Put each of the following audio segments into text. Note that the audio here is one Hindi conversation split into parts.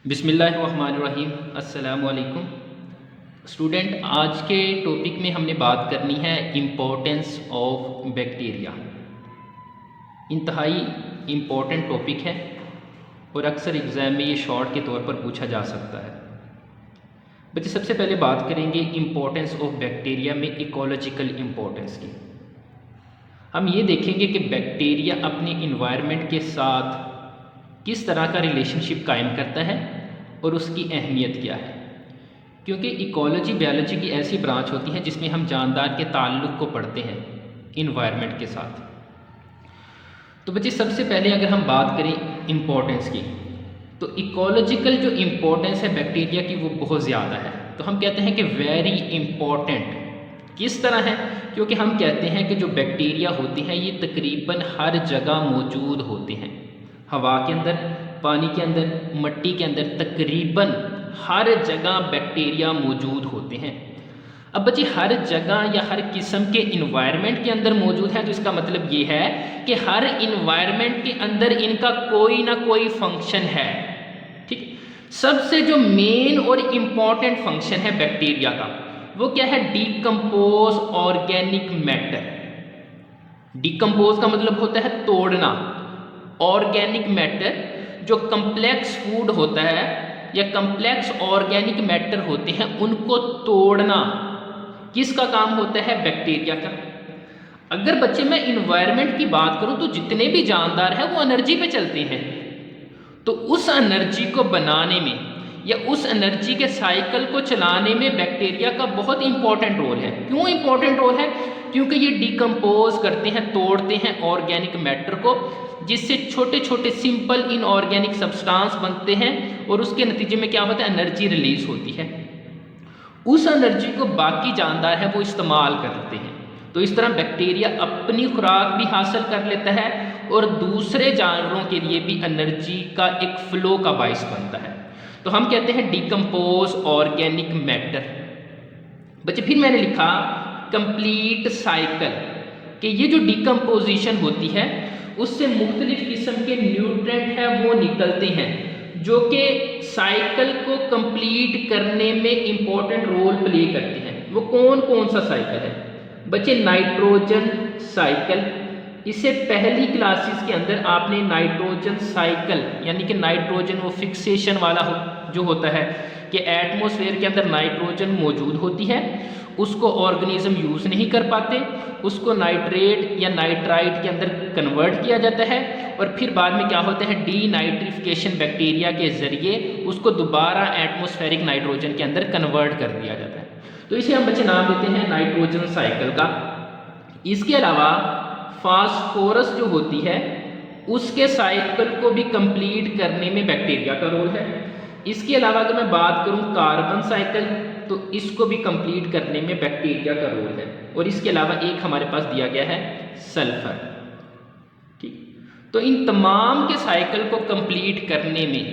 बिस्मिल्लाहिर्रहमानिर्रहीम। अस्सलामु अलैकुम स्टूडेंट। आज के टॉपिक में हमने बात करनी है इम्पोर्टेंस ऑफ बैक्टीरिया। इंतहाई इम्पोर्टेंट टॉपिक है और अक्सर एग्ज़ाम में ये शॉर्ट के तौर पर पूछा जा सकता है। बच्चे, सबसे पहले बात करेंगे इम्पोर्टेंस ऑफ बैक्टीरिया में इकोलॉजिकल इम्पोर्टेंस की। हम ये देखेंगे कि बैक्टीरिया अपने इन्वायरमेंट के साथ किस तरह का रिलेशनशिप कायम करता है और उसकी अहमियत क्या है, क्योंकि इकोलॉजी बायोलॉजी की ऐसी ब्रांच होती है जिसमें हम जानदार के ताल्लुक़ को पढ़ते हैं इन्वायरमेंट के साथ। तो बच्चे, सबसे पहले अगर हम बात करें इम्पोर्टेंस की, तो इकोलॉजिकल जो इम्पोर्टेंस है बैक्टीरिया की वो बहुत ज़्यादा है। तो हम कहते हैं कि वेरी इम्पोर्टेंट। किस तरह है? क्योंकि हम कहते हैं कि जो बैक्टीरिया होते हैं ये तकरीबन हर जगह मौजूद होते हैं। हवा के अंदर, पानी के अंदर, मिट्टी के अंदर, तकरीबन हर जगह बैक्टीरिया मौजूद होते हैं। अब बच्चे, हर जगह या हर किस्म के इन्वायरमेंट के अंदर मौजूद है, तो इसका मतलब ये है कि हर इन्वायरमेंट के अंदर इनका कोई ना कोई फंक्शन है। ठीक, सबसे जो मेन और इम्पॉर्टेंट फंक्शन है बैक्टीरिया का वो क्या है? Decompose organic matter. डिकम्पोज का मतलब होता है तोड़ना। ऑर्गेनिक मैटर जो कम्प्लेक्स फूड होता है या कम्प्लेक्स ऑर्गेनिक मैटर होते हैं उनको तोड़ना किसका काम होता है? बैक्टीरिया का। अगर बच्चे मैं इन्वायरमेंट की बात करूं तो जितने भी जानदार हैं वो एनर्जी पे चलते हैं, तो उस एनर्जी को बनाने में या उस एनर्जी के साइकिल को चलाने में बैक्टीरिया का बहुत इंपॉर्टेंट रोल है। क्यों इंपॉर्टेंट रोल है? क्योंकि ये डिकम्पोज करते हैं, तोड़ते हैं ऑर्गेनिक मैटर को, जिससे छोटे छोटे सिंपल इनऑर्गेनिक सब्सटेंस बनते हैं और उसके नतीजे में क्या होता है? एनर्जी रिलीज होती है। उस एनर्जी को बाकी जानदार है वो इस्तेमाल करते हैं। तो इस तरह बैक्टीरिया अपनी खुराक भी हासिल कर लेता है और दूसरे जानवरों के लिए भी एनर्जी का एक फ्लो का बाइस बनता है। तो हम कहते हैं डिकम्पोज ऑर्गेनिक मैटर। बच्चे, फिर मैंने लिखा कंप्लीट साइकिल, कि ये जो डिकम्पोजिशन होती है उससे मुख्तलिफ किस्म के न्यूट्रेंट हैं वो निकलते हैं जो कि साइकिल को कंप्लीट करने में इंपॉर्टेंट रोल प्ले करते हैं। वो कौन कौन सा साइकिल है? बच्चे, नाइट्रोजन साइकिल। इससे पहली क्लासेस के अंदर आपने नाइट्रोजन साइकिल यानी कि नाइट्रोजन वो फिक्सेशन वाला जो होता है कि एटमॉस्फेयर के अंदर नाइट्रोजन मौजूद होती है, उसको ऑर्गेनिज्म यूज़ नहीं कर पाते, उसको नाइट्रेट या नाइट्राइट के अंदर कन्वर्ट किया जाता है और फिर बाद में क्या होता है? डीनाइट्रिफिकेशन बैक्टीरिया के ज़रिए उसको दोबारा एटमॉस्फेरिक नाइट्रोजन के अंदर कन्वर्ट कर दिया जाता है। तो इसे हम बच्चे नाम देते हैं नाइट्रोजन साइकिल का। इसके अलावा फास्फोरस जो होती है उसके साइकिल को भी कंप्लीट करने में बैक्टीरिया का रोल है। इसके अलावा अगर मैं बात करूं कार्बन साइकिल, तो इसको भी कंप्लीट करने में बैक्टीरिया का रोल है। और इसके अलावा एक हमारे पास दिया गया है सल्फर। ठीक, तो इन तमाम के साइकिल को कंप्लीट करने में,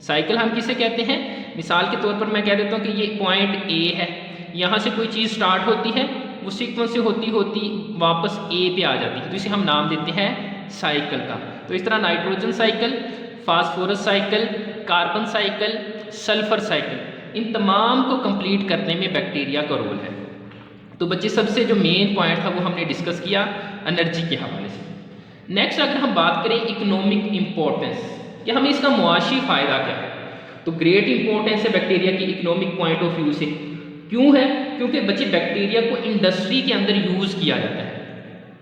साइकिल हम किसे कहते हैं? मिसाल के तौर पर मैं कह देता हूं कि ये पॉइंट ए है, यहाँ से कोई चीज़ स्टार्ट होती है, वो सीक्वेंस से होती होती वापस ए पे आ जाती है, तो इसे हम नाम देते हैं साइकिल का। तो इस तरह nitrogen cycle, phosphorus cycle, carbon cycle, sulphur cycle, इन तमाम को कंप्लीट करने में बैक्टीरिया का रोल है। तो बच्चे, सबसे जो मेन पॉइंट था वो हमने डिस्कस किया एनर्जी के हवाले से। नेक्स्ट अगर हम बात करें इकोनॉमिक इम्पोर्टेंस, कि हमें इसका मुआशी फ़ायदा क्या है, तो ग्रेट इंपॉर्टेंस है बैक्टीरिया की इकोनॉमिक पॉइंट ऑफ व्यू से। क्यों है? क्योंकि बच्चे बैक्टीरिया को इंडस्ट्री के अंदर यूज़ किया जाता है।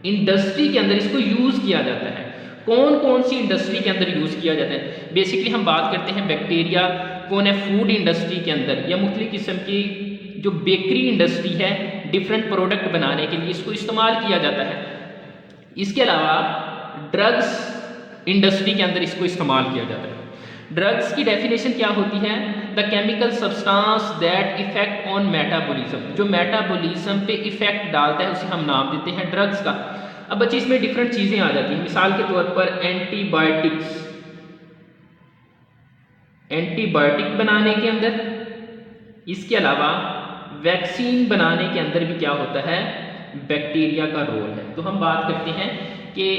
इंडस्ट्री के अंदर इसको यूज़ किया जाता है। कौन कौन सी इंडस्ट्री के अंदर यूज़ किया जाता है? बेसिकली हम बात करते हैं बैक्टीरिया कौन है फूड इंडस्ट्री के अंदर या मुख्तलिफ किस्म की जो बेकरी इंडस्ट्री है, डिफरेंट प्रोडक्ट बनाने के लिए इसको इस्तेमाल किया जाता है। इसके अलावा ड्रग्स इंडस्ट्री के अंदर इसको इस्तेमाल किया जाता है। ड्रग्स की डेफिनेशन क्या होती है? The chemical substance that effect on metabolism, जो मेटाबॉलिज्म पे इफेक्ट डालता है उसे हम नाम देते हैं ड्रग्स का। अब बच्चे, इसमें डिफरेंट चीज़ें आ जाती हैं। मिसाल के तौर पर एंटीबायोटिक्स, एंटीबायोटिक बनाने के अंदर, इसके अलावा वैक्सीन बनाने के अंदर भी क्या होता है? बैक्टीरिया का रोल है। तो हम बात करते हैं कि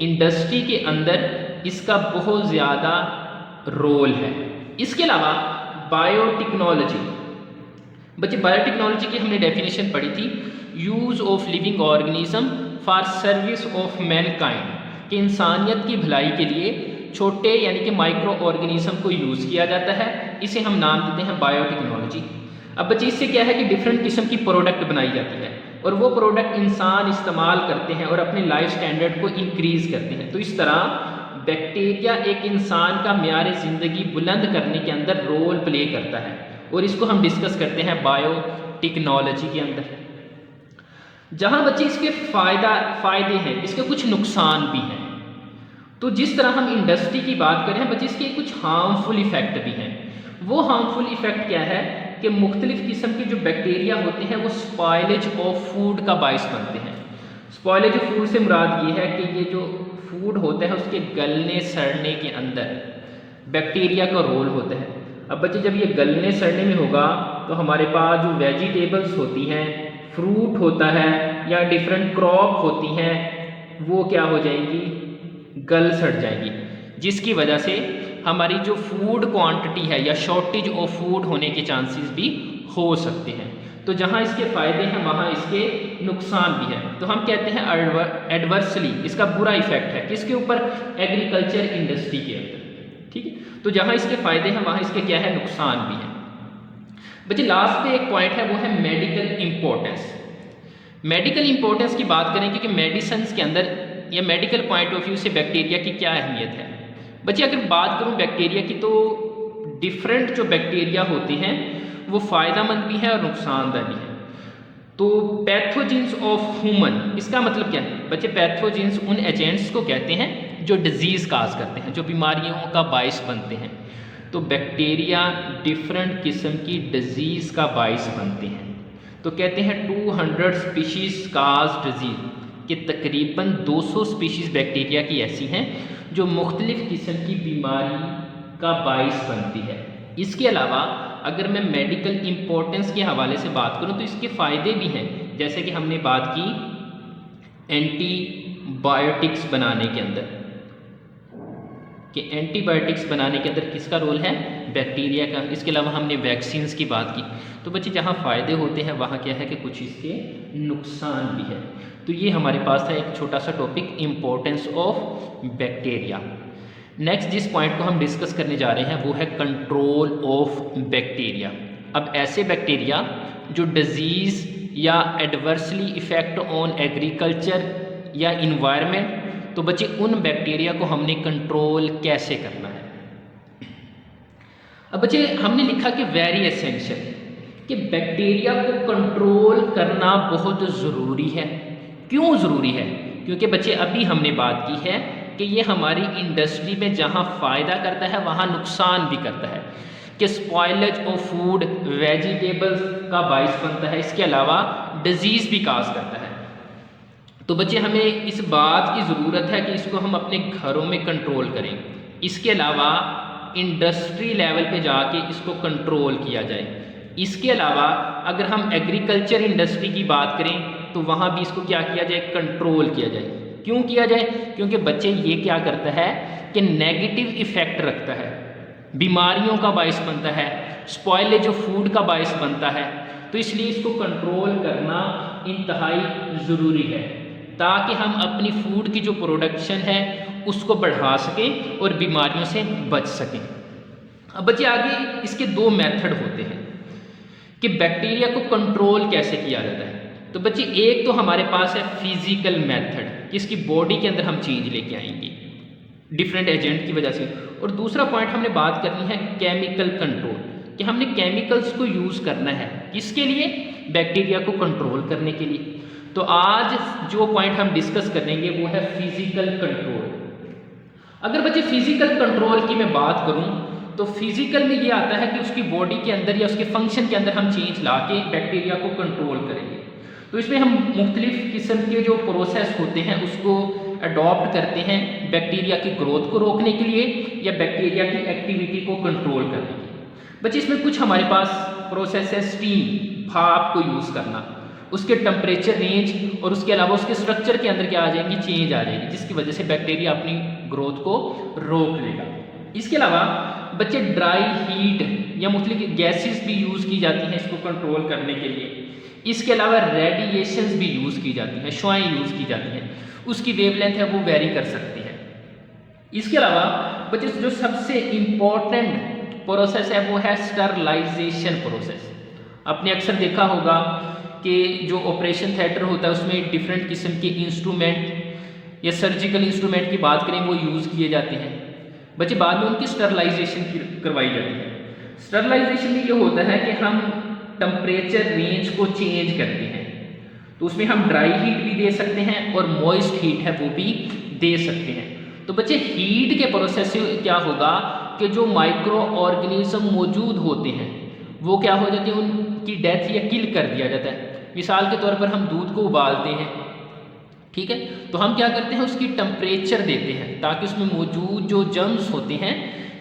इंडस्ट्री के अंदर इसका बहुत ज़्यादा रोल है। इसके अलावा बायोटेक्नोलॉजी, बच्चे बायोटेक्नोलॉजी की हमने डेफिनेशन पढ़ी थी, use of living organism for service of Mankind, कि इंसानियत की भलाई के लिए छोटे यानी कि माइक्रो ऑर्गेनिज्म को यूज़ किया जाता है, इसे हम नाम देते हैं बायोटेक्नोलॉजी। अब बच्चे इससे क्या है कि डिफरेंट किस्म की प्रोडक्ट बनाई जाती है और वो प्रोडक्ट इंसान इस्तेमाल करते हैं और अपने लाइफ स्टैंडर्ड को इंक्रीज़ करते हैं। तो इस तरह बैक्टीरिया एक इंसान का म्यार ज़िंदगी बुलंद करने के अंदर रोल प्ले करता है और इसको हम डिस्कस करते हैं बायोटेक्नोलॉजी के अंदर। जहाँ बच्चे इसके फ़ायदे हैं, इसके कुछ नुकसान भी हैं। तो जिस तरह हम इंडस्ट्री की बात करें बच्चे, इसके कुछ हार्मफुल इफ़ेक्ट भी हैं। वो हार्मफुल इफ़ेक्ट क्या है कि मुख्तलिफ़ किस्म के जो बैक्टीरिया होते हैं वो स्पॉयलेज ऑफ फूड का बाइस बनते हैं। स्पॉयलेज ऑफ फूड से मुराद ये है कि ये जो फूड होता है उसके गलने सड़ने के अंदर बैक्टीरिया का रोल होता है। अब बच्चे जब ये गलने सड़ने में होगा तो हमारे पास जो वेजिटेबल्स होती हैं, फ्रूट होता है या डिफरेंट क्रॉप होती हैं, वो क्या हो जाएंगी, गल सड़ जाएगी, जिसकी वजह से हमारी जो फूड क्वांटिटी है या शॉर्टेज ऑफ फूड होने के चांसेस भी हो सकते हैं। तो जहाँ इसके फ़ायदे हैं वहाँ इसके नुकसान भी है। तो हम कहते हैं एडवर्सली, इसका बुरा इफेक्ट है किसके ऊपर, एग्रीकल्चर इंडस्ट्री के अंदर। ठीक है, तो जहाँ इसके फ़ायदे हैं वहाँ इसके क्या है, नुकसान भी है। बच्चे लास्ट पे एक पॉइंट है वो है मेडिकल इम्पोर्टेंस। मेडिकल इम्पोर्टेंस की बात करें कि मेडिसिन के अंदर या मेडिकल पॉइंट ऑफ व्यू से बैक्टीरिया की क्या अहमियत है। बच्चे अगर बात करूं बैक्टीरिया की तो डिफरेंट जो बैक्टीरिया होते हैं वो फ़ायदेमंद भी हैं और नुकसानदेह भी हैं। तो पैथोजेंस ऑफ ह्यूमन, इसका मतलब क्या है बच्चे, पैथोजेंस उन एजेंट्स को कहते हैं जो डिजीज़ काज करते हैं, जो बीमारियों का बाइस बनते हैं। तो बैक्टीरिया डिफरेंट किस्म की डिजीज़ का बाइस बनते हैं। तो कहते हैं 200 स्पीशीज़ काज डिजीज़, कि तकरीबन 200 स्पीशीज़ बैक्टीरिया की ऐसी हैं जो मुख्तलिफ़ किस्म की बीमारी का बाइस बनती है। इसके अलावा अगर मैं मेडिकल इम्पोर्टेंस के हवाले से बात करूं तो इसके फ़ायदे भी हैं, जैसे कि हमने बात की एंटीबायोटिक्स बनाने के अंदर, कि एंटीबायोटिक्स बनाने के अंदर किसका रोल है, बैक्टीरिया का। इसके अलावा हमने वैक्सीन्स की बात की। तो बच्चे जहाँ फ़ायदे होते हैं वहाँ क्या है कि कुछ इसके नुकसान भी है। तो ये हमारे पास था एक छोटा सा topic, importance of bacteria. Next जिस पॉइंट को हम डिस्कस करने जा रहे हैं वो है कंट्रोल ऑफ बैक्टीरिया। अब ऐसे बैक्टीरिया जो डिजीज़ या एडवर्सली इफ़ेक्ट ऑन एग्रीकल्चर या इन्वायरमेंट, तो बच्चे उन बैक्टीरिया को हमने कंट्रोल कैसे करना है। अब बच्चे हमने लिखा कि वेरी एसेंशियल, कि बैक्टीरिया को कंट्रोल करना बहुत ज़रूरी है। क्यों ज़रूरी है, क्योंकि बच्चे अभी हमने बात की है कि ये हमारी इंडस्ट्री में जहाँ फ़ायदा करता है वहाँ नुकसान भी करता है, कि स्पॉयलेज ऑफ फूड, वेजिटेबल्स का बाइस बनता है, इसके अलावा डिजीज़ भी काज करता है। तो बच्चे हमें इस बात की ज़रूरत है कि इसको हम अपने घरों में कंट्रोल करें, इसके अलावा इंडस्ट्री लेवल पे जाके इसको कंट्रोल किया जाए। इसके अलावा अगर हम एग्रीकल्चर इंडस्ट्री की बात करें तो वहाँ भी इसको क्या किया जाए, कंट्रोल किया जाए। क्यों किया जाए, क्योंकि बच्चे ये क्या करता है कि नेगेटिव इफ़ेक्ट रखता है, बीमारियों का बाइस बनता है, स्पॉयलेज ऑफ फूड का बाइस बनता है। तो इसलिए इसको कंट्रोल करना इंतहाई ज़रूरी है ताकि हम अपनी फूड की जो प्रोडक्शन है उसको बढ़ा सकें और बीमारियों से बच सकें। अब बच्चे आगे इसके दो मेथड होते हैं कि बैक्टीरिया को कंट्रोल कैसे किया जाता है। तो बच्चे एक तो हमारे पास है फिजिकल मेथड, जिसकी बॉडी के अंदर हम चेंज लेके आएंगे डिफरेंट एजेंट की वजह से, और दूसरा पॉइंट हमने बात करनी है केमिकल कंट्रोल, कि हमने केमिकल्स को यूज़ करना है किसके लिए, बैक्टीरिया को कंट्रोल करने के लिए। तो आज जो पॉइंट हम डिस्कस करेंगे वो है फिजिकल कंट्रोल। अगर बच्चे फिजिकल कंट्रोल की मैं बात करूं तो फिजिकल में ये आता है कि उसकी बॉडी के अंदर या उसके फंक्शन के अंदर हम चेंज ला के बैक्टीरिया को कंट्रोल करेंगे। तो इसमें हम मुख्तलिफ किस्म के जो प्रोसेस होते हैं उसको अडॉप्ट करते हैं बैक्टीरिया की ग्रोथ को रोकने के लिए या बैक्टीरिया की एक्टिविटी को कंट्रोल करने के लिए। बच्चे इसमें कुछ हमारे पास प्रोसेस है, स्टीम, भाप को यूज़ करना, उसके टेम्परेचर रेंज और उसके अलावा उसके स्ट्रक्चर के अंदर क्या आ जाएंगी, चेंज आ जाएगी, जिसकी वजह से बैक्टीरिया अपनी ग्रोथ को रोक लेगा। इसके अलावा बच्चे ड्राई हीट या मुख्तलिफ गैसेस भी यूज़ की जाती हैं इसको कंट्रोल करने के लिए। इसके अलावा रेडिएशंस भी यूज़ की जाती हैं, शुआएँ यूज़ की जाती हैं, उसकी वेवलेंथ है वो वेरी कर सकती है। इसके अलावा बच्चे जो सबसे इम्पॉर्टेंट प्रोसेस है वो है स्टरलाइजेशन प्रोसेस। आपने अक्सर देखा होगा कि जो ऑपरेशन थिएटर होता है उसमें डिफरेंट किस्म के इंस्ट्रूमेंट या सर्जिकल इंस्ट्रूमेंट की बात करें वो यूज़ किए जाते हैं। बच्चे बाद में उनकी स्टरलाइजेशन करवाई जाती है। स्टरलाइजेशन में ये होता है कि हम टेम्परेचर रेंज को चेंज करते हैं, तो उसमें हम ड्राई हीट भी दे सकते हैं और मॉइस्ट हीट है वो भी दे सकते हैं। तो बच्चे हीट के प्रोसेस से क्या होगा कि जो माइक्रो ऑर्गेनिज्म मौजूद होते हैं वो क्या हो जाते हैं, उनकी डेथ या किल कर दिया जाता है। मिसाल के तौर पर हम दूध को उबालते हैं, ठीक है, तो हम क्या करते हैं उसकी टेम्परेचर देते हैं ताकि उसमें मौजूद जो जर्म्स होते हैं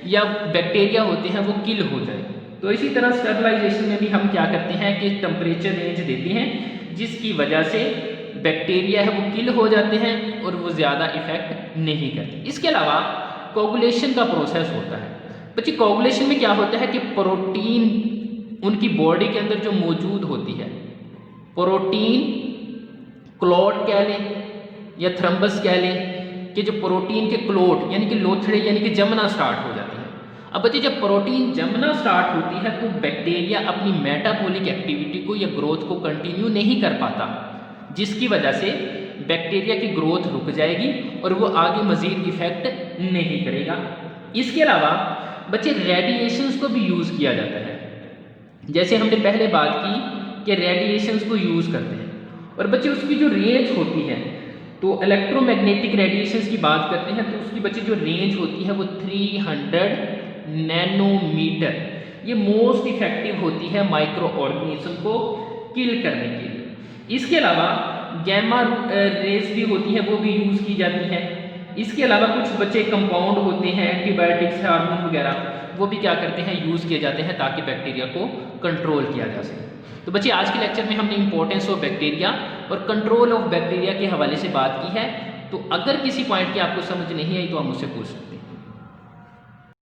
या बैक्टीरिया होते हैं वो किल हो जाए। तो इसी तरह स्टरलाइजेशन में भी हम क्या करते हैं कि टेम्परेचर रेंज देते हैं जिसकी वजह से बैक्टीरिया है वो किल हो जाते हैं और वो ज़्यादा इफेक्ट नहीं करते। इसके अलावा कोगुलेशन का प्रोसेस होता है। बच्चे कोगुलेशन में क्या होता है कि प्रोटीन उनकी बॉडी के अंदर जो मौजूद होती है, प्रोटीन क्लॉट कह लें या थ्रम्बस कह लें, कि जो प्रोटीन के क्लॉट यानी कि लोथड़े यानी कि जमना स्टार्ट हो जाती है। अब बच्चे जब प्रोटीन जमना स्टार्ट होती है तो बैक्टीरिया अपनी मेटाबॉलिक एक्टिविटी को या ग्रोथ को कंटिन्यू नहीं कर पाता, जिसकी वजह से बैक्टीरिया की ग्रोथ रुक जाएगी और वो आगे मज़ीद इफेक्ट नहीं करेगा। इसके अलावा बच्चे रेडिएशंस को भी यूज़ किया जाता है, जैसे हमने पहले बात की कि रेडिएशंस को यूज़ करते हैं और बच्चे उसकी जो रेंज होती है, तो इलेक्ट्रोमैग्नेटिक रेडिएशंस की बात करते हैं तो उसकी बच्चे जो रेंज होती है वो 300 नैनोमीटर, ये मोस्ट इफेक्टिव होती है माइक्रो ऑर्गेनिज्म को किल करने के लिए। इसके अलावा गैमा रेज भी होती हैं वो भी यूज़ की जाती हैं। इसके अलावा कुछ बच्चे कंपाउंड होते हैं एंटीबायोटिक्स, हार्मोन वगैरह, वो भी क्या करते हैं यूज़ किए जाते हैं ताकि बैक्टीरिया को कंट्रोल किया जा सके। तो बच्चे आज के लेक्चर में हमने इंपॉर्टेंस ऑफ बैक्टीरिया और कंट्रोल ऑफ बैक्टीरिया के हवाले से बात की है। तो अगर किसी पॉइंट की आपको समझ नहीं आई तो आप मुझसे पूछ सकते हैं।